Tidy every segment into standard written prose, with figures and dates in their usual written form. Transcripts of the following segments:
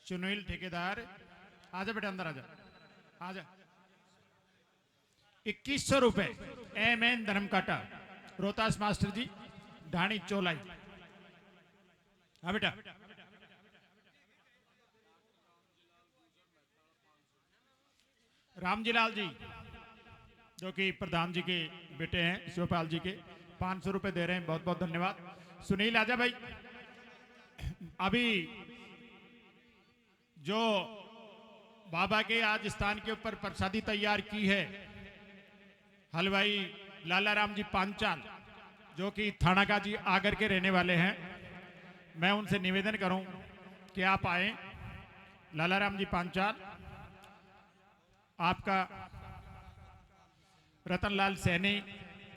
सुनील ठेकेदार, आजा बेटा अंदर आजा, आजा। 2100 रुपए एम धर्मकाटा, रोहतास मास्टर जी, ढाणी चोलाई। हाँ बेटा। रामजीलाल जी जो कि प्रधान जी के बेटे हैं, शिवपाल जी के, 500 रुपए दे रहे हैं, बहुत बहुत धन्यवाद। सुनील आजा भाई। अभी जो बाबा के आज स्थान के ऊपर प्रसादी तैयार की है, हलवाई लाला राम जी पांचाल जो कि थानाका जी आगर के रहने वाले हैं, मैं उनसे निवेदन करूं कि आप आए। लाला राम जी पांचाल, आपका रतनलाल सैनी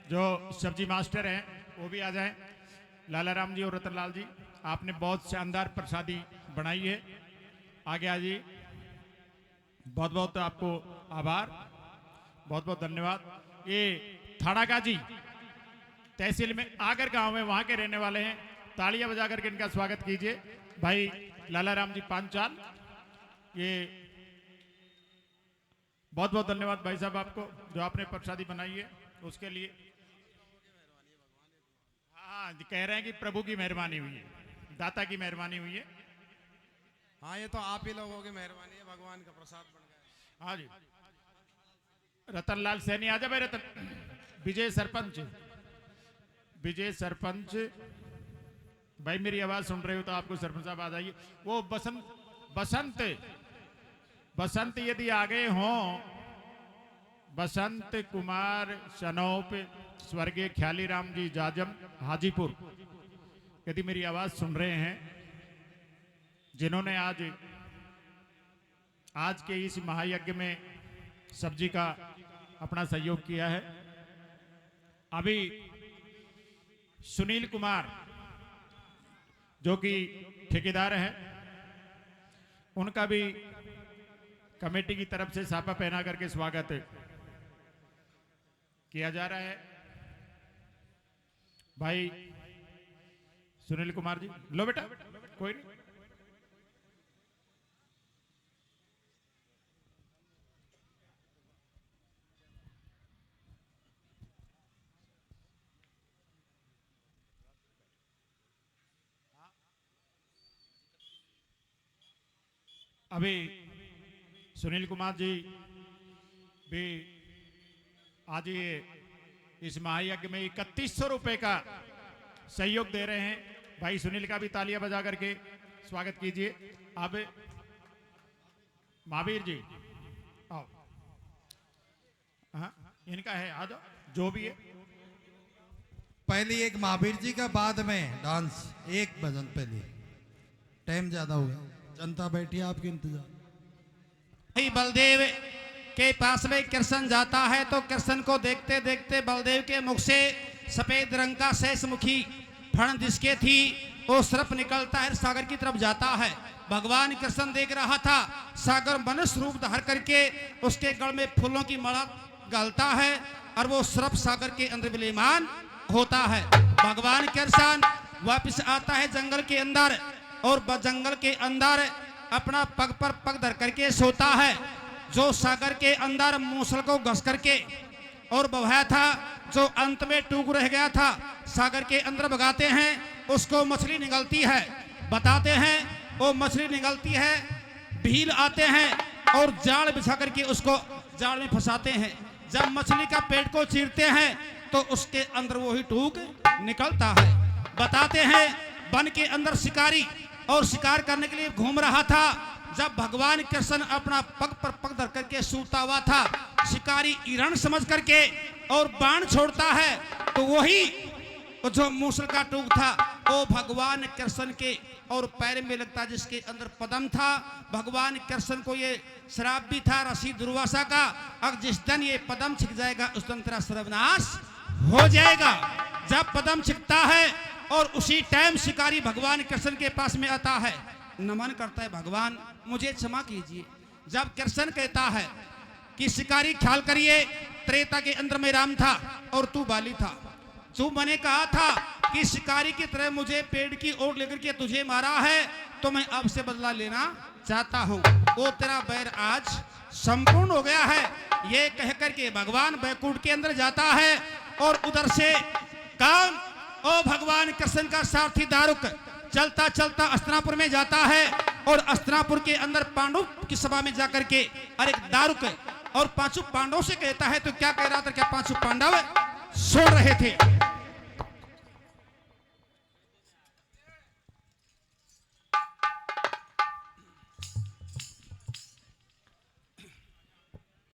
जो सब्जी मास्टर हैं वो भी आ जाएं। लाला राम जी और रतनलाल जी, आपने बहुत शानदार प्रसादी बनाई है, आगे आ जी। बहुत बहुत आपको आभार, बहुत बहुत धन्यवाद। ये थानाका जी तहसील में आगर गांव में वहां के रहने वाले हैं, तालियां बजा करके इनका स्वागत कीजिए भाई लाला राम जी पांचाल। ये बहुत बहुत धन्यवाद भाई साहब आपको जो आपने प्रसादी बनाई है उसके लिए। हाँ कह रहे हैं कि प्रभु की मेहरबानी हुई है, दाता की मेहरबानी हुई है। हाँ ये तो आप ही लोगों की मेहरबानी है, भगवान का प्रसाद बन गया। हाँ जी। रतनलाल सैनी आजा भाई। रतन विजय सरपंच, विजय सरपंच भाई मेरी आवाज सुन रहे हो तो आपको सरपंच साहब आ जाइए। वो बसंत बसंत यदि आ गए हों, बसंत कुमार शनौप, स्वर्गीय ख्याली राम जी जाजम हाजीपुर, यदि मेरी आवाज सुन रहे हैं, जिन्होंने आज के इस महायज्ञ में सब्जी का अपना सहयोग किया है। अभी सुनील कुमार जो कि ठेकेदार है, उनका भी कमेटी की तरफ से साफा पहना करके स्वागत किया जा रहा है। भाई सुनील कुमार जी, लो बेटा, कोई नहीं। अभी सुनील कुमार जी भी आज ये इस महायज्ञ में 3100 रुपए का सहयोग दे रहे हैं। भाई सुनील का भी तालियां बजा करके स्वागत कीजिए। अब महावीर जी आओ। हाँ इनका है, आ जाओ जो भी है। पहले एक महावीर जी का, बाद में डांस, एक भजन पहले। टाइम ज्यादा हो गया, जनता बैठी है आपके इंतजार। बलदेव के पास में कृष्ण जाता है तो कृष्ण को देखते देखते बलदेव के मुख से सफेद रंग का शेषमुखी फण जिसके थी वो सर्प निकलता है, सागर की तरफ जाता है। भगवान कृष्ण देख रहा था, सागर मनुष्य रूप धार करके उसके गल में फूलों की माला डालता है और वो सर्प सागर के अंदर विलीमान होता है। भगवान कृष्ण वापिस आता है जंगल के अंदर और जंगल के अंदर अपना पग पर पग धर करके सोता है। जो सागर के अंदर मूसल को घस करके और बहाया था, जो अंत में टूक रह गया था, सागर के अंदर भगाते हैं, उसको मछली निकलती है। बताते हैं वो मछली निकलती है, भील आते हैं और जाल बिछा करके उसको जाल में फंसाते हैं। जब मछली का पेट को चीरते हैं तो उसके अंदर वही टूक निकलता है। बताते हैं वन के अंदर शिकारी और शिकार करने के लिए घूम रहा था। जब भगवान कृष्ण अपना पग पर पग धर करके सूता हुआ था, शिकारी हिरण समझ करके और बाण छोड़ता है तो वही जो मूसल का टूक था वो भगवान कृष्ण के और पैर में लगता, जिसके अंदर पद्म था। भगवान कृष्ण को ये श्राप भी था ऋषि दुर्वासा का, अब जिस दिन ये पद्म छिक जाएगा उस दिन तेरा सर्वनाश हो जाएगा। जब पद्म छिकता है और उसी टाइम शिकारी भगवान कृष्ण के पास में आता है, नमन करता है, भगवान मुझे क्षमा कीजिए। जब कृष्ण कहता है कि शिकारी ख्याल करिए, त्रेता के अंदर में राम था और तू बाली था, जो मैंने कहा था कि शिकारी की तरह मुझे पेड़ की ओर लेकर के तुझे मारा है, तो मैं अब से बदला लेना चाहता हूं। वो तेरा बैर आज संपूर्ण हो गया है। ये कहकर के भगवान बैकुंठ के अंदर जाता है और उधर से काम ओ भगवान कृष्ण का सारथी दारुक चलता चलता अस्तिनापुर में जाता है और अस्तिनापुर के अंदर पांडव की सभा में जाकर के अरे दारुक और पांचों पांडवों से कहता है। तो क्या कह रहा था? क्या पांचों पांडव सुन रहे थे।